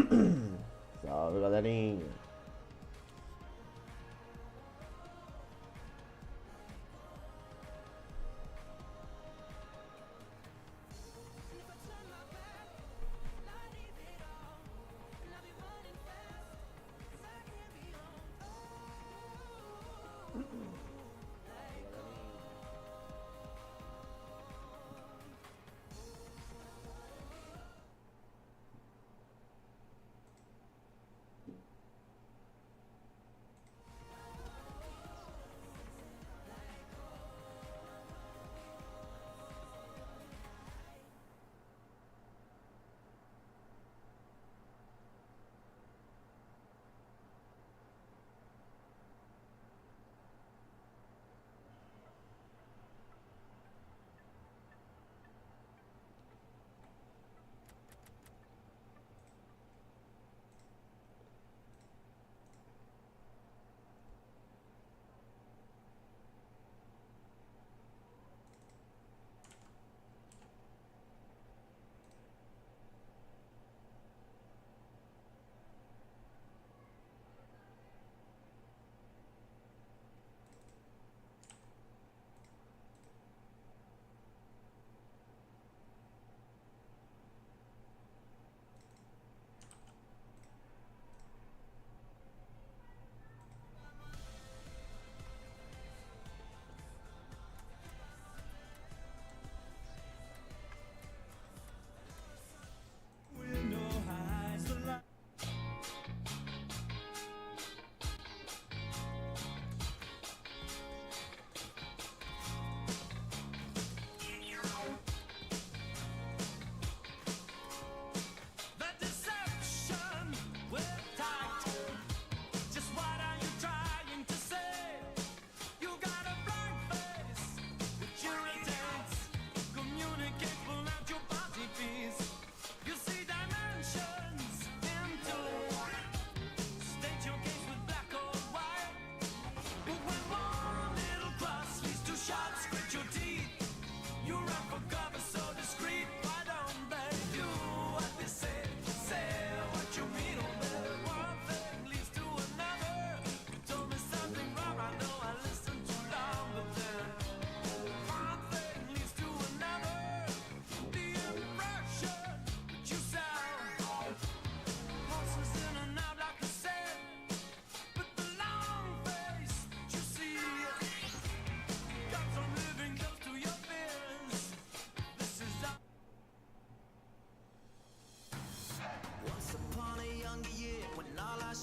Salve, galerinha.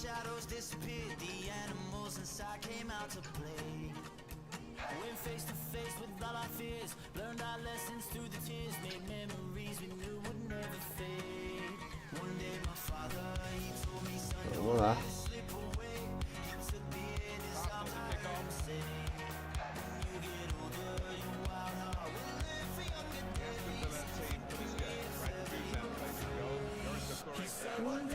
Shadows disappeared, the animals inside came out to play. Went face to face with all our fears, learned our lessons through the tears, made memories we knew would never fade. One day my father, he told me, son, don't let it slip away. He took me in his arms, I heard him say, when you get older, your wild heart will live for younger days. He said one day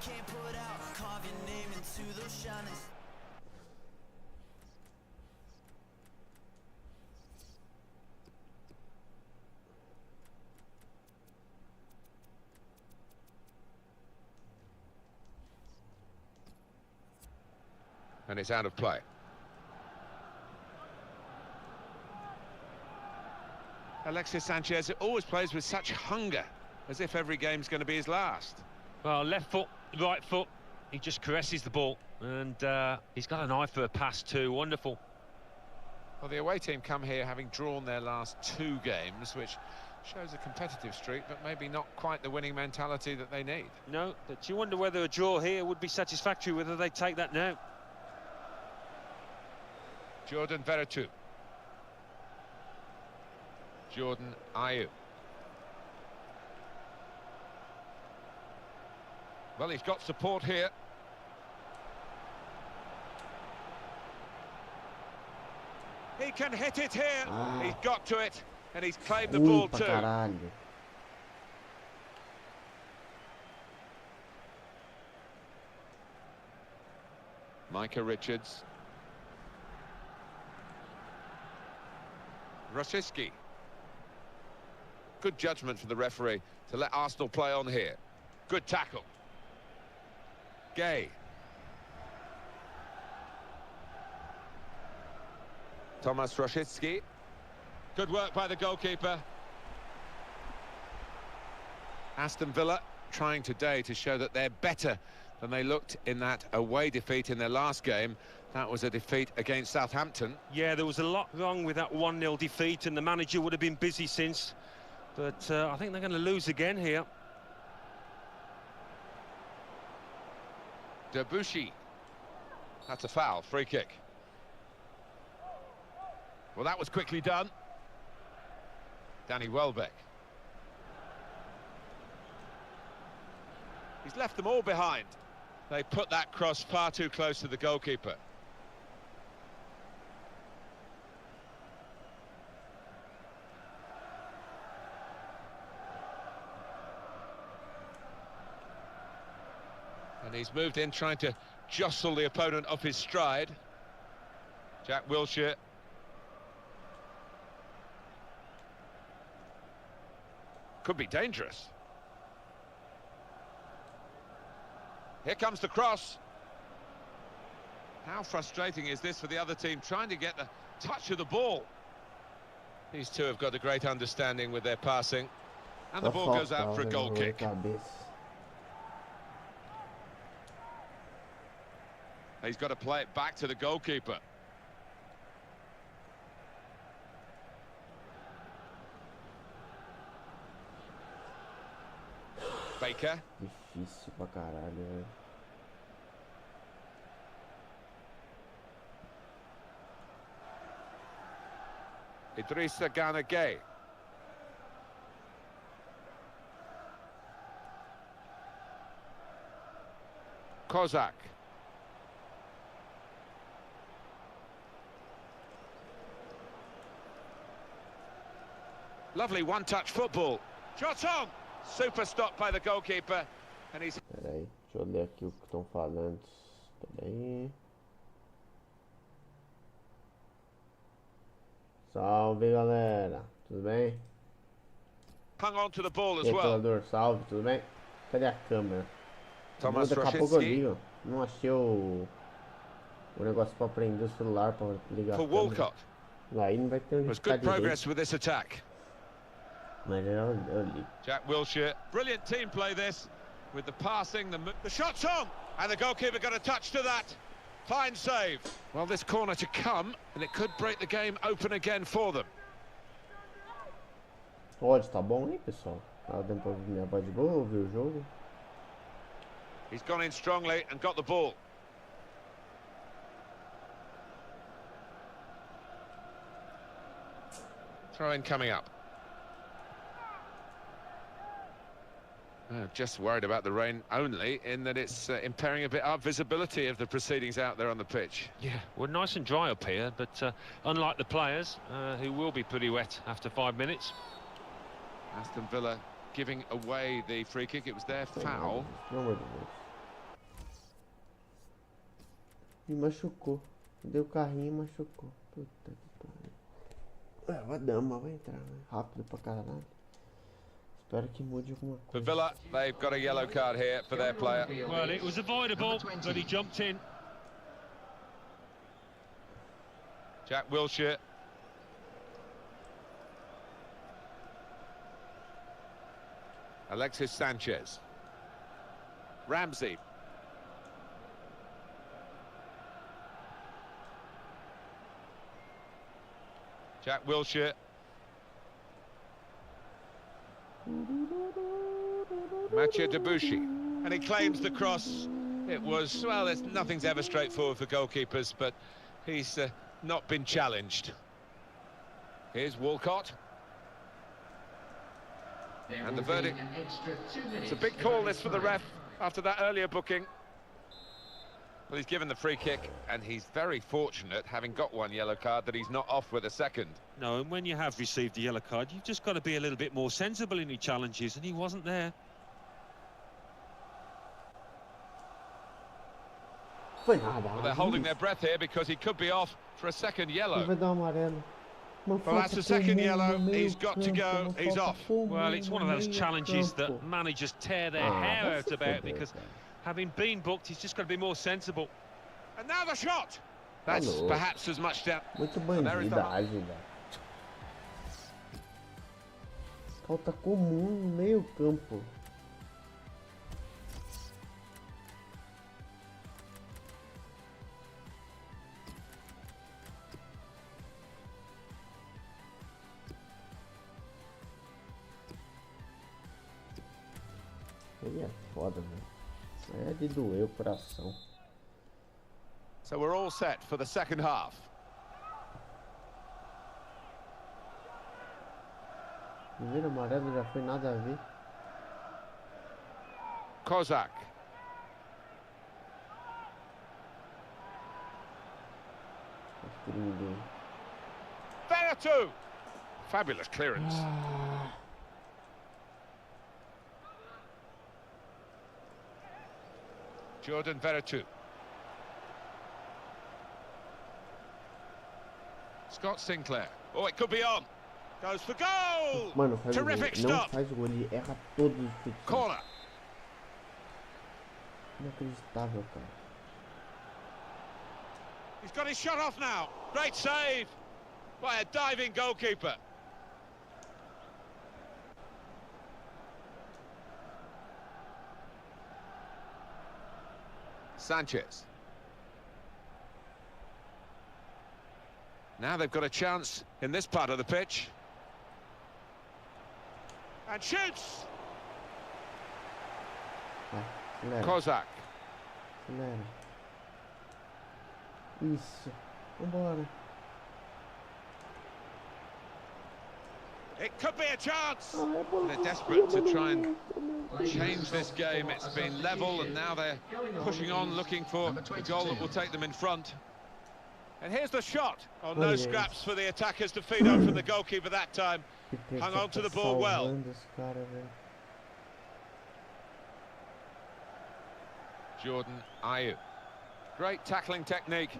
can't put out, carve your name into those shining. And it's out of play. Alexis Sanchez always plays with such hunger, as if every game's going to be his last. Well, left foot, right foot, he just caresses the ball, and he's got an eye for a pass too. Wonderful. Well, the away team come here having drawn their last 2 games, which Shows a competitive streak, but maybe not quite the winning mentality that they need. No, but you wonder whether a draw here would be satisfactory, whether they take that now. Jordan Veretout. Jordan Ayew. Well, he's got support here. He can hit it here. He's got to it, and he's claimed the ball too. Caralho. Micah Richards. Rosicki. Good judgment for the referee to let Arsenal play on here. Good tackle. Gay. Thomas Rosicki. Good work by the goalkeeper. Aston Villa trying today to show that they're better than they looked in that away defeat in their last game. That was a defeat against Southampton. Yeah, there was a lot wrong with that 1-0 defeat, and the manager would have been busy since. But I think they're going to lose again here. Debuchy. That's a foul, free kick. Well, that was quickly done. Danny Welbeck. He's left them all behind. They put that cross far too close to the goalkeeper. And he's moved in trying to jostle the opponent off his stride. Jack Wilshere. Could be dangerous. Here comes the cross. How frustrating is this for the other team, trying to get the touch of the ball? These two have got a great understanding with their passing. And the ball goes out for a goal kick. He's got to play it back to the goalkeeper. Baker. Difícil pra caralho, velho. Idrissa Gana Gueye. Kozak. Lovely one-touch football. Shot on! Super stop by the goalkeeper. And he's... Peraí, deixa eu ler aqui o que estão falando. Peraí. Salve, galera. Tudo bem? hung on to the ball as E aí, well. pelador, salve, tudo bem? Cadê a câmera? Thomas Daqui a pouco eu Rosicki ligo. Não achei o negócio pra prender o celular pra ligar for a câmera. Walcott. Aí não vai ter onde Was ficar good progress direito. with this attack. Mas eu ligo. Jack Wilshere, brilliant team play this, with the passing, the shot's on, and the goalkeeper got a touch to that. Fine save. Well, this corner to come, and it could break the game open again for them. Pode, tá bom aí, pessoal? Tá dando pra ouvir minha voz de boa, ouvir o jogo? He's gone in strongly and got the ball. Throw in coming up. Just worried about the rain only, in that it's impairing a bit our visibility of the proceedings out there on the pitch. Yeah, we're nice and dry up here, but unlike the players, who will be pretty wet after 5 minutes. Aston Villa giving away the free kick. It was their foul. Pelo amor de Deus. Me machucou. Deu o carrinho e machucou. Puta que pariu. A dama vai entrar, né? Rápido pra caralho. Espero que mude alguma For coisa. Villa, they've got a yellow card here for their player. Well, it was avoidable, but he jumped in. Jack Wilshere. Alexis Sanchez. Ramsey. Jack Wilshere. Mathieu Debuchy, and he claims the cross. It was, well, nothing's ever straightforward for goalkeepers, but he's not been challenged. Here's Walcott. And the verdict. It's a big call, this, for the ref after that earlier booking. Well, he's given the free kick, and he's very fortunate, having got one yellow card, that he's not off with a second. No, and when you have received a yellow card, you've just got to be a little bit more sensible in your challenges, and he wasn't there. Well, they're holding their breath here because he could be off for a second yellow. Well, that's a second yellow. He's got to go. He's off. Well, it's one of those challenges that managers tear their hair out about, because having been booked, he's just got to be more sensible. And now the shot. That's perhaps as much down. Muito bandidagem, velho. Falta comum no meio campo. Aí é foda, velho. Isso aí é de doer o coração. So we're all set for the second half. Primeiro amarelo já foi nada a ver. Kozak. Acho que ninguém. Veretout. Fabulous clearance. Jordan Veretout. Scott Sinclair. Oh, it could be on. Goes for goal. Mano, faz terrific o gol. Não stop. faz o gol, ele erra todos os chutes. Corner. Inacreditável, cara. He's got his shot off now. Great save by a diving goalkeeper. Sanchez. Now they've got a chance in this part of the pitch. And shoots! Kozak. Acelera. Isso. Vambora. It could be a chance. They're desperate to try and change this game. It's been level, and now they're pushing on, looking for a goal that will take them in front. And here's the shot. Oh, no scraps for the attackers to feed on from the goalkeeper that time. Hung on to the ball well. Jordan Ayew. Great tackling technique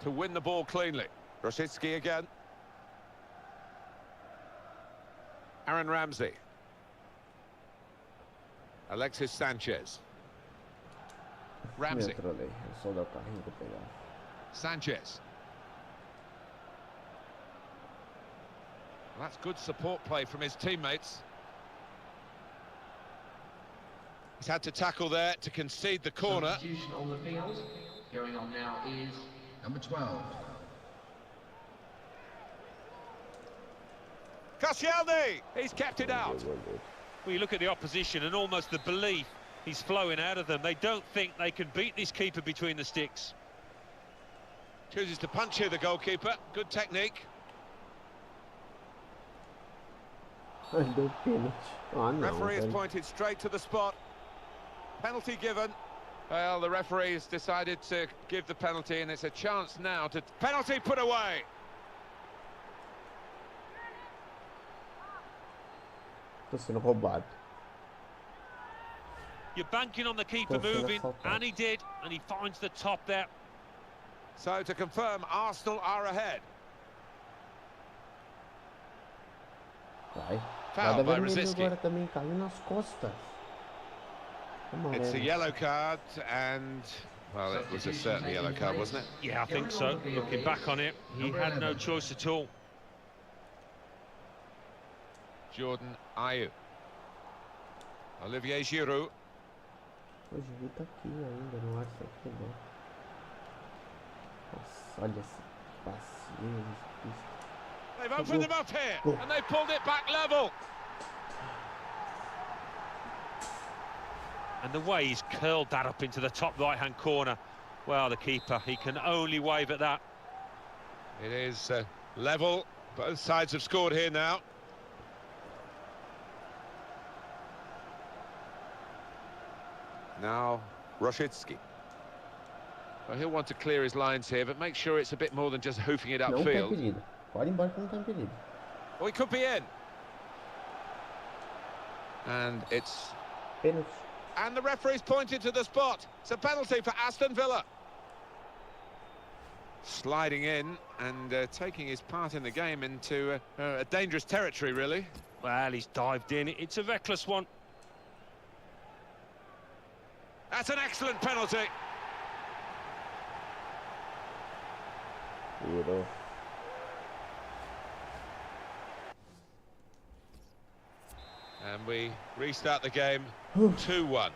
to win the ball cleanly. Rosicki again. Aaron Ramsey. Alexis Sanchez. Ramsey. Sanchez. Well, that's good support play from his teammates. He's had to tackle there to concede the corner. Substitution on the field. Going on now is number 12. Koscielny! He's kept it out. Well, you look at the opposition and almost the belief is flowing out of them. They don't think they can beat this keeper between the sticks. Chooses to punch here, the goalkeeper. Good technique. Referee has pointed straight to the spot. Penalty given. Well, the referee has decided to give the penalty, and it's a chance now to... Penalty put away! Tô sendo roubado. You're banking on the keeper moving, and he did, and he finds the top there. So to confirm, Arsenal are ahead. Vai. Foul by vermelho Rosicki. agora também, caiu nas costas. It's a yellow card, and, well, it was a certain yellow card, wasn't it? Yeah, I think so. Looking back on it, he had no choice at all. Jordan Ayew. Olivier Giroud. O Giroud tá aqui ainda no ar, só que bom. Nossa, olha esse passeio. They've opened them up here, and they pulled it back level. And the way he's curled that up into the top right-hand corner, well, the keeper, he can only wave at that. It is level. Both sides have scored here now. Now, Roshitsky. Well, he'll want to clear his lines here, but make sure it's a bit more than just hoofing it Não tá upfield. impedido. Pode ir embora que não tá impedido. Oh, he could be in. And it's... Pênalti. And the referee's pointed to the spot. It's a penalty for Aston Villa. Sliding in and taking his part in the game into a dangerous territory, really. Well, he's dived in. It's a reckless one. That's an excellent penalty. Virou. And we restart the game 2-1.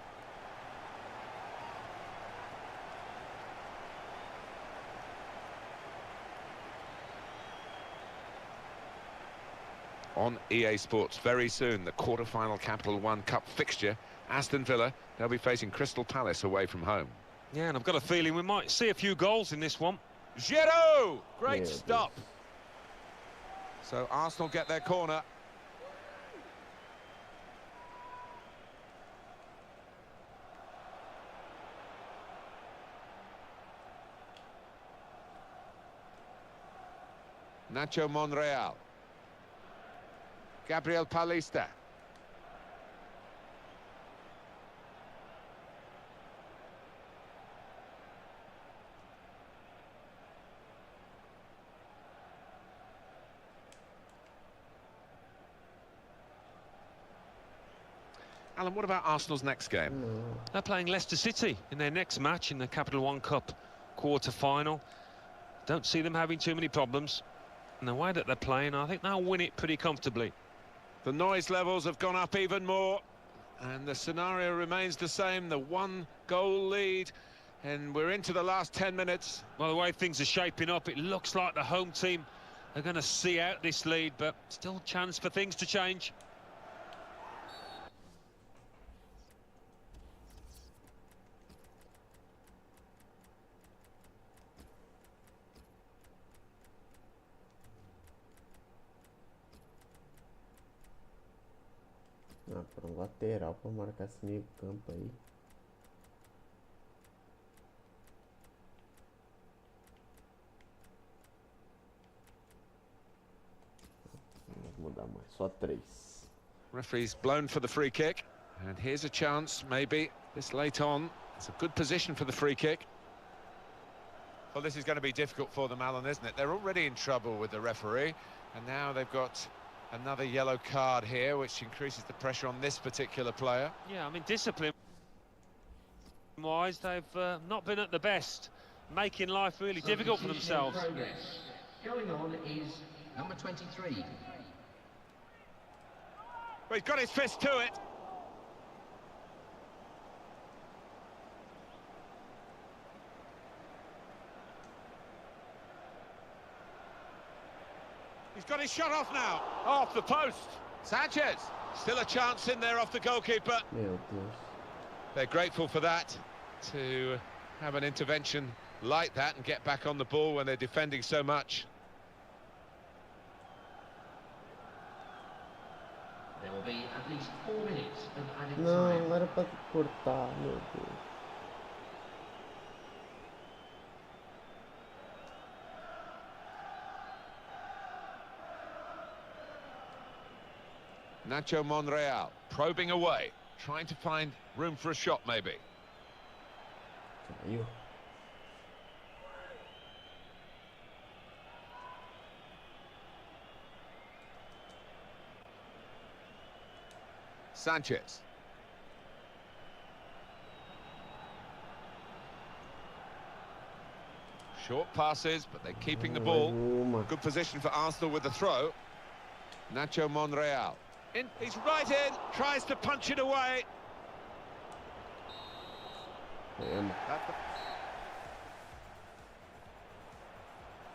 On EA Sports very soon, the quarter-final Capital One Cup fixture. Aston Villa, they'll be facing Crystal Palace away from home. Yeah, and I've got a feeling we might see a few goals in this one. Giroud! Great Yeah, stop. So Arsenal get their corner. Nacho Monreal. Gabriel Paulista. Alan, what about Arsenal's next game? They're playing Leicester City in their next match in the Capital One Cup quarter-final. Don't see them having too many problems. And the way that they're playing, I think they'll win it pretty comfortably. The noise levels have gone up even more, and the scenario remains the same, the one-goal lead, and we're into the last 10 minutes. Well, the way things are shaping up, it looks like the home team are going to see out this lead, but still chance for things to change. Ah, para um lateral para marcar esse meio campo aí. Vou mudar mais, só 3. Referee's blown for the free kick, and here's a chance, maybe, this late on. It's a good position for the free kick. Well, this is going to be difficult for them, Alan, isn't it? They're already in trouble with the referee, and now they've got another yellow card here, which increases the pressure on this particular player. Yeah, I mean, discipline-wise, they've not been at the best, making life really difficult for themselves. Progress. Going on is number 23. Well, he's got his fist to it. He's got his shot off now. Off the post. Sanchez. Still a chance in there off the goalkeeper. Meu Deus. They're grateful for that, to have an intervention like that and get back on the ball when they're defending so much. There will be at least 4 minutes of added Não, time. não era pra cortar, meu Deus. Nacho Monreal probing away, trying to find room for a shot maybe. Caiu. Sanchez. Short passes, but they're keeping the ball. Uma. Good position for Arsenal with the throw. Nacho Monreal. He's right in, tries to punch it away. Toma.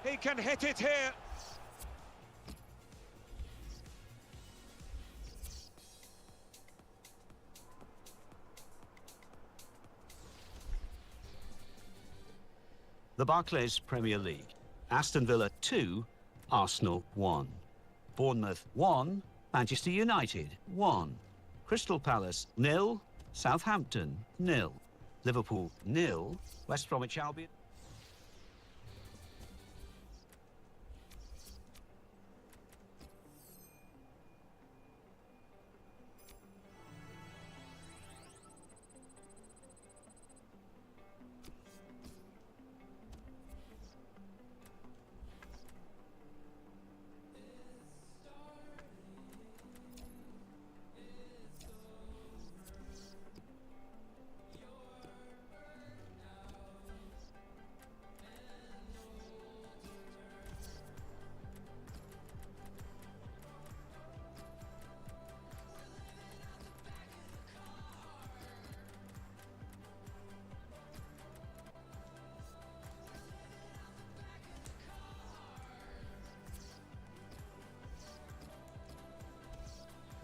He can hit it here. The Barclays Premier League. Aston Villa 2, Arsenal 1. Bournemouth 1, Manchester United 1. Crystal Palace 0, Southampton 0. Liverpool 0, West Bromwich Albion.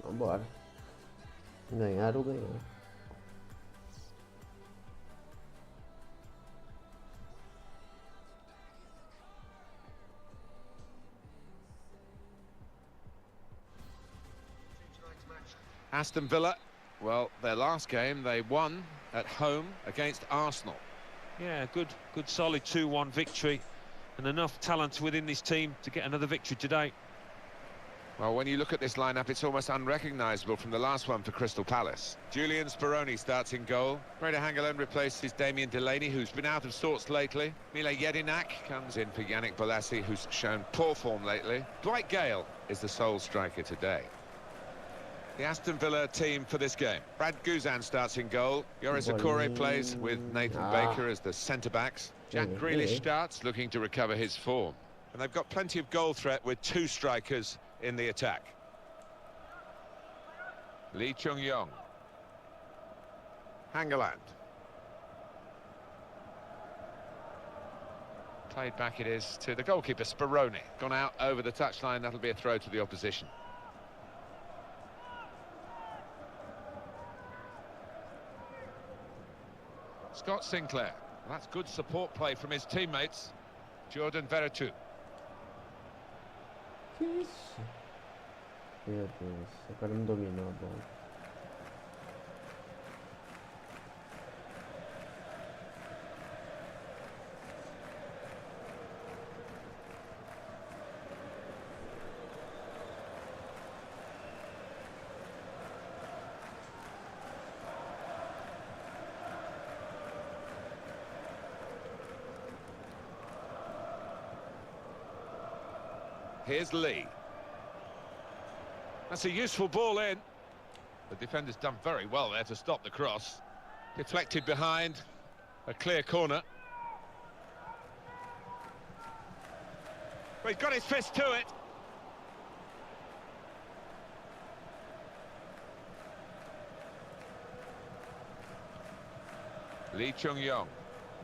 Vambora. Ganhar ou ganhar. Aston Villa, well, their last game they won at home against Arsenal. Yeah, good solid 2-1 victory, and enough talent within this team to get another victory today. Well, when you look at this lineup, it's almost unrecognisable from the last one for Crystal Palace. Julian Speroni starts in goal. Reda Hangeland replaces Damien Delaney, who's been out of sorts lately. Mile Jedinak comes in for Yannick Bolasie, who's shown poor form lately. Dwight Gale is the sole striker today. The Aston Villa team for this game. Brad Guzan starts in goal. Yoris Akore plays with Nathan Baker as the centre-backs. Jack Grealish starts, looking to recover his form. And they've got plenty of goal threat with two strikers in the attack. Lee Chung-yong. Hangeland. Played back it is to the goalkeeper, Speroni. Gone out over the touchline, that'll be a throw to the opposition. Scott Sinclair. Well, that's good support play from his teammates. Jordan Veretout. Que isso? Meu Deus, agora não dominou a bola. Here's Lee. That's a useful ball in. The defender's done very well there to stop the cross. Deflected behind. A clear corner. Well, he's got his fist to it. Lee Chung-yong.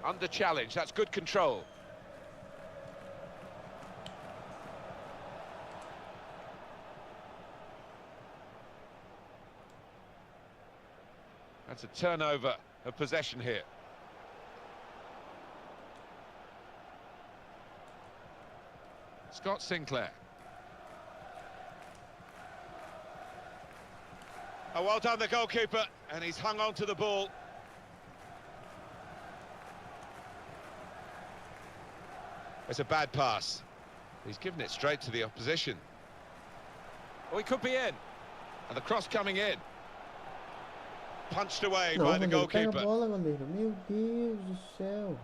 Under challenge. That's good control. That's a turnover of possession here. Scott Sinclair. Oh, well done, the goalkeeper, and he's hung on to the ball. It's a bad pass. He's given it straight to the opposition. Oh, he could be in. And the cross coming in. Punched away by the goalkeeper. Pega a bola, goleiro. Meu Deus do céu.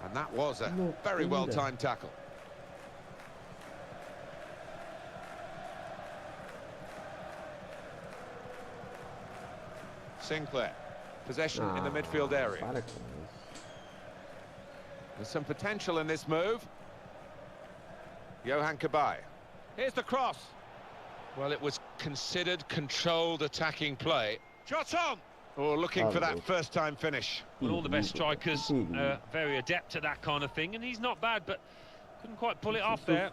And that was a very well-timed tackle. Sinclair. Possession in the midfield area. There's some potential in this move. Johan Cabaye. Here's the cross. Well, it was considered controlled attacking play. Shot on! Oh, looking for that first-time finish. Well, all the best strikers are very adept at that kind of thing, and he's not bad, but couldn't quite pull it off there.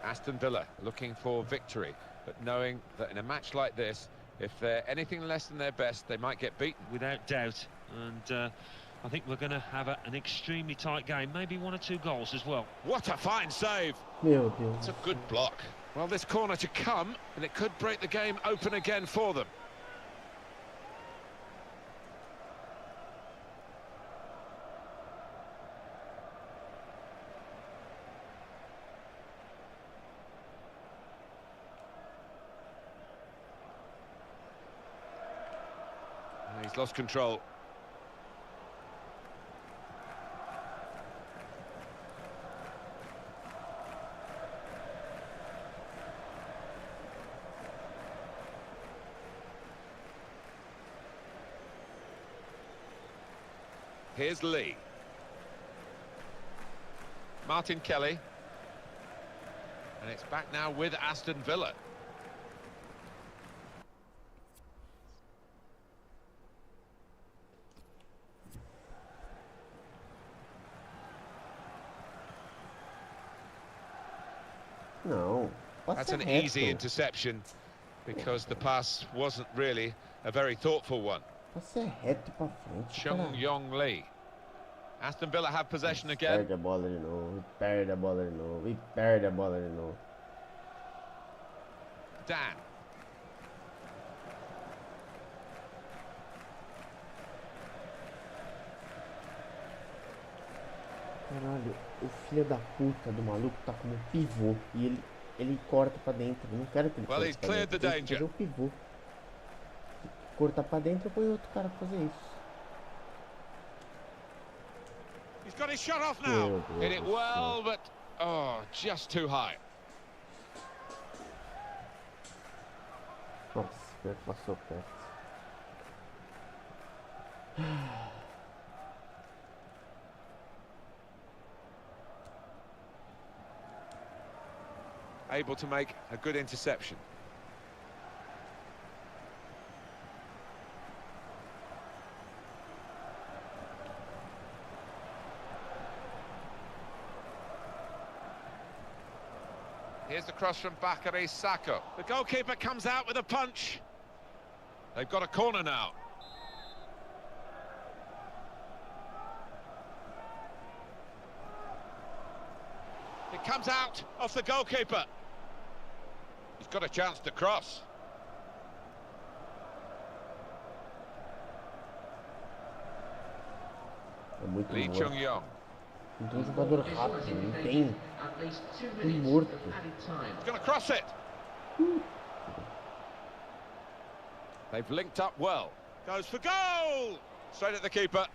Aston Villa looking for victory, but knowing that in a match like this, if they're anything less than their best, they might get beaten. Without doubt. And I think we're going to have an extremely tight game, maybe 1 or 2 goals as well. What a fine save! Meu Deus. It's a good block. Well, this corner to come, and it could break the game open again for them. He's lost control. Here's Lee. Martin Kelly. And it's back now with Aston Villa. Não. That's an easy interception because the pass wasn't really a very thoughtful one. Passe reto pra frente, Chung cara. Yong Lee. Aston Villa have possession again. Perde a bola de novo, e perde a bola de novo, e perde a bola de novo. Dan. Caralho, o filho da puta do maluco tá como pivô e ele corta pra dentro. Eu não quero que ele Well, corte he's pra cleared dentro. the Tem que danger. fazer o pivô. Cortar pra dentro e põe outro cara pra fazer isso. He's got his shot off now. Hit it well, but oh, just too high. Nossa, pior que passou perto. Able to make a good interception. Here's the cross from Bakary Sako. The goalkeeper comes out with a punch. They've got a corner now. It comes out off the goalkeeper. He's got a chance to cross. É muito Lee morto. Chung Yong. Não tem um jogador rápido, não tem. Tem morto. He's going to cross it. They've linked up well. Goes for goal! Straight at the keeper.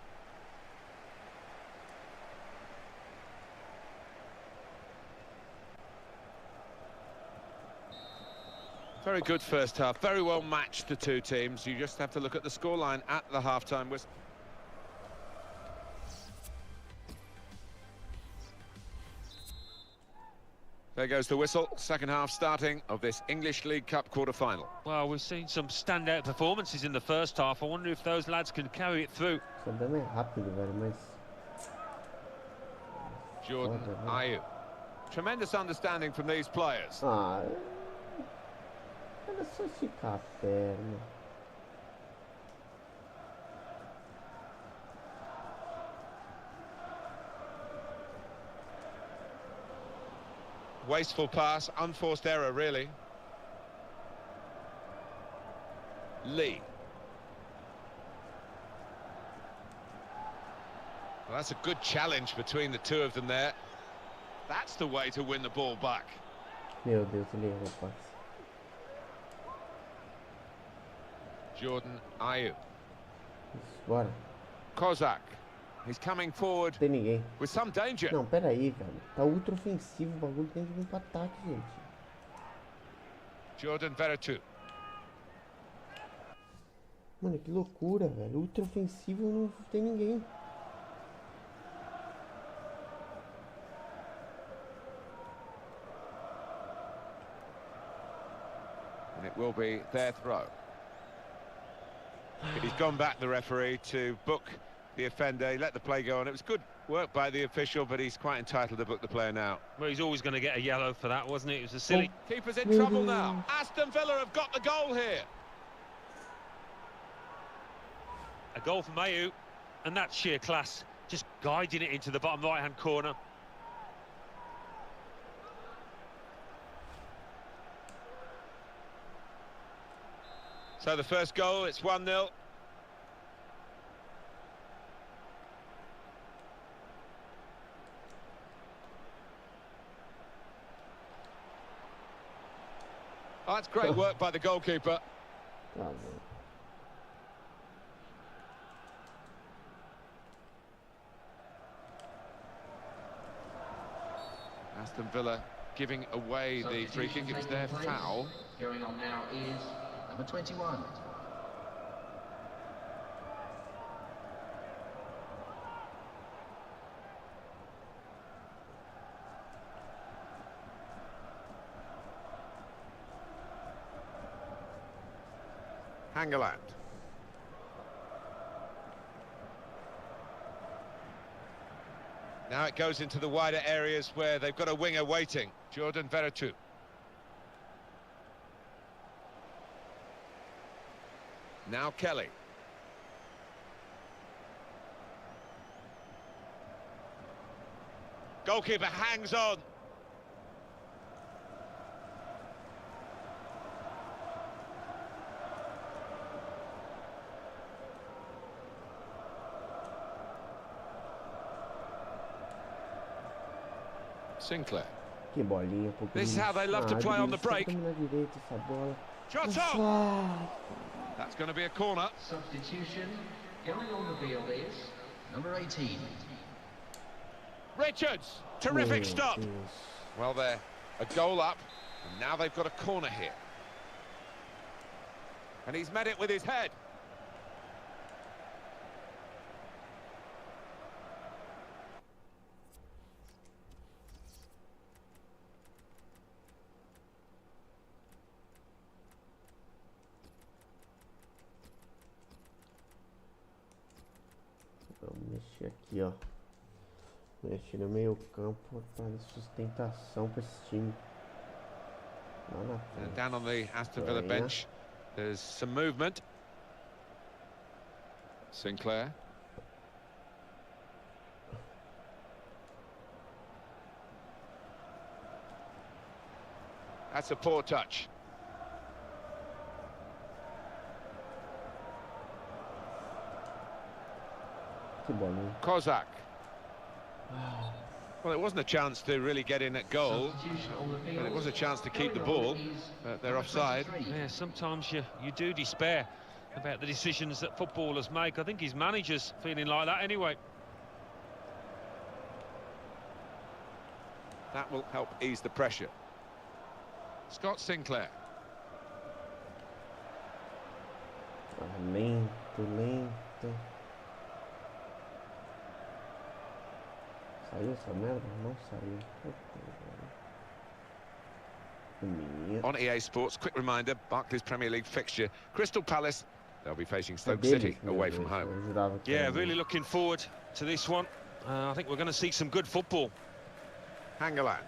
Very good first half, very well matched, the two teams. You just have to look at the scoreline at the half-time whistle. There goes the whistle, second half starting of this English League Cup quarter-final. Well, we've seen some standout performances in the first half. I wonder if those lads can carry it through. Só dando é rápido, velho, mas... Jordan Foda, né? Ayew. Tremendous understanding from these players. Ah... Era só esticar a perna. Wasteful pass, unforced error, really. Lee. Well, that's a good challenge between the two of them there. That's the way to win the ball back. Meu Deus, ele errou o passe. Jordan Ayew. Isso, bora. Kozak. He's coming forward Não tem ninguém. with some danger. Não, pera aí, velho. Tá ultra ofensivo, o bagulho tem que vir pro ataque, gente. Jordan Veretout. Mano, que loucura, velho. Ultra ofensivo não tem ninguém. And it will be their throw. He's gone back, the referee, to book the offender. He let the play go on. It was good work by the official, but he's quite entitled to book the player now. Well, he's always going to get a yellow for that, wasn't it? It was a silly... Keeper's in trouble now. Aston Villa have got the goal here. A goal for Mayu, and that's sheer class. Just guiding it into the bottom right-hand corner. So the first goal, it's 1-0. Oh, that's great work by the goalkeeper. Bravo. Aston Villa giving away the free kick. It was their foul. Going on now is number 21. Hangeland. Now it goes into the wider areas where they've got a winger waiting. Jordan Veretout. Now Kelly. Goalkeeper hangs on. Sinclair. Que bolinha, um pouco This is how they love to play on the break. Na direita essa bola. Shot on! That's going to be a corner. Substitution going on the field is number 18. Richards, terrific stop. Well, they're a goal up, and now they've got a corner here. And he's met it with his head. Vamos mexer aqui, ó. Mexer no meio campo para sustentação para esse time. Lá na frente. And down on the Aston Villa bench, there's some movement. Sinclair. That's a poor touch. Que bolinha. Kozak. Well, it wasn't a chance to really get in at goal, but it was a chance to keep the ball. But they're offside. Yeah, sometimes you do despair about the decisions that footballers make. I think his manager's feeling like that anyway. That will help ease the pressure. Scott Sinclair. Lento. Saiu essa merda? Não saiu. On EA Sports, quick reminder, Barclays Premier League fixture. Crystal Palace, they'll be facing Stoke City away from home. Yeah, really looking forward to this one. I think we're going to see some good football. Hangeland.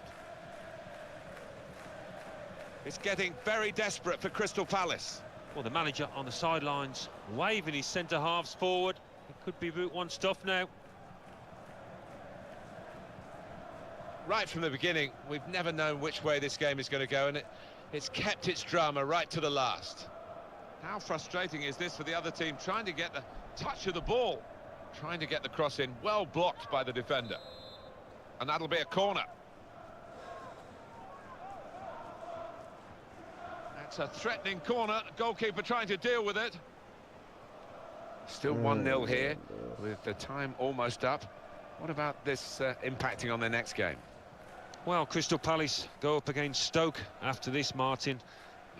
It's getting very desperate for Crystal Palace. Well, the manager on the sidelines, waving his centre-halves forward. It could be Route 1 stuff now. Right from the beginning, we've never known which way this game is going to go, and it's kept its drama right to the last. How frustrating is this for the other team, trying to get the touch of the ball, trying to get the cross in, well blocked by the defender. And that'll be a corner. That's a threatening corner, goalkeeper trying to deal with it. Still 1-0 here, with the time almost up. What about this impacting on their next game? Well, Crystal Palace go up against Stoke after this, Martin.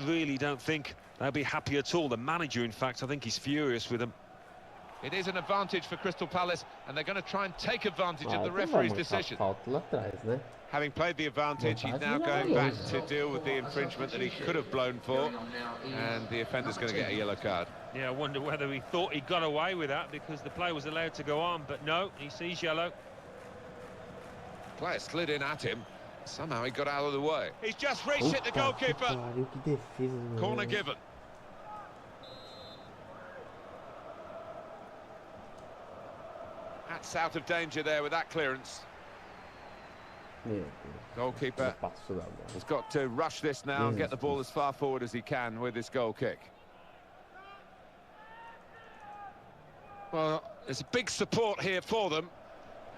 Really don't think they'll be happy at all. The manager, in fact, I think he's furious with them. It is an advantage for Crystal Palace, and they're going to try and take advantage of the então referee's vai marcar decision. falta lá atrás, né? Having played the advantage, he's now Vantagem going back longe, to deal with the infringement that he could have blown for, and the offender's going to get a yellow card. Yeah, I wonder whether he thought he got away with that because the play was allowed to go on, but no, he sees yellow. Player slid in at him. Somehow he got out of the way. He's just reached it, the Puta que goalkeeper. pariu, que defesa do Corner goleiro. given. That's out of danger there with that clearance. Meu Deus. Goalkeeper Passou da bola. has got to rush this now and get the ball as far forward as he can with this goal kick. Well, there's a big support here for them,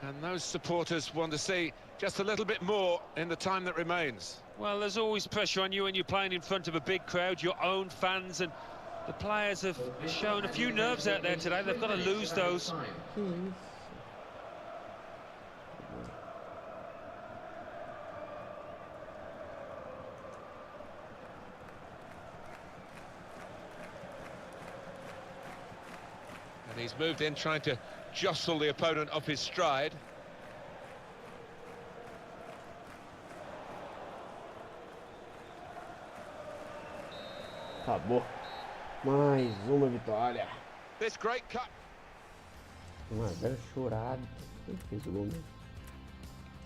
and those supporters want to see just a little bit more in the time that remains. Well, there's always pressure on you when you're playing in front of a big crowd, your own fans, and the players have shown a few nerves out there today. They've got to lose those. Que isso? And he's moved in trying to jostle the opponent off his stride. Acabou. Mais uma vitória. This great cut. Uma velha chorada. Quem fez o gol mesmo?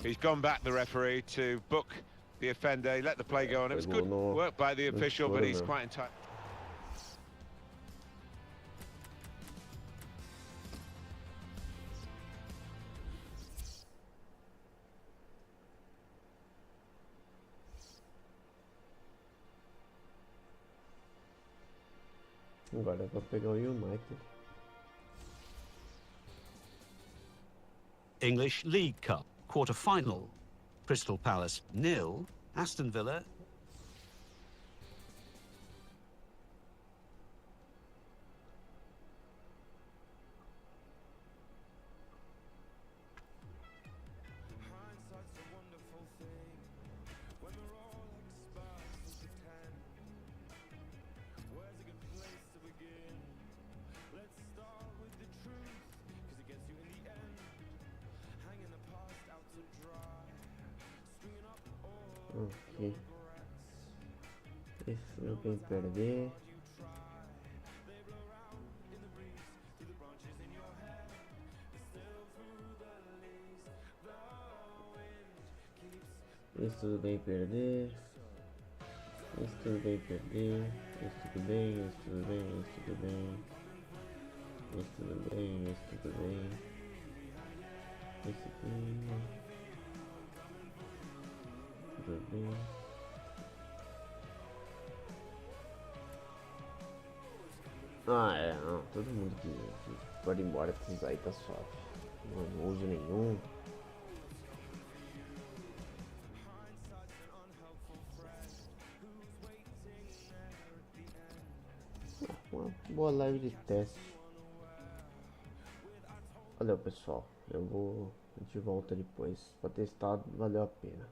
He's gone back, the referee, to book the offender. He let the play go on. It was good work by the official, but he's quite entitled. Agora eu vou pegar o United. English League Cup quarter-final. Crystal Palace 0, Aston Villa. Ok. Esse não tem que perder. Esse tudo bem perder. Esse tudo bem perder. Esse tudo bem, esse tudo bem, esse tudo bem. Esse tudo bem, esse tudo bem. Esse bem. Tudo bem. Ah, é, não. Todo mundo que pode ir embora desses aí tá suave. Não uso nenhum. Uma boa live de teste. Valeu, pessoal. A gente volta depois. Pra testar, valeu a pena.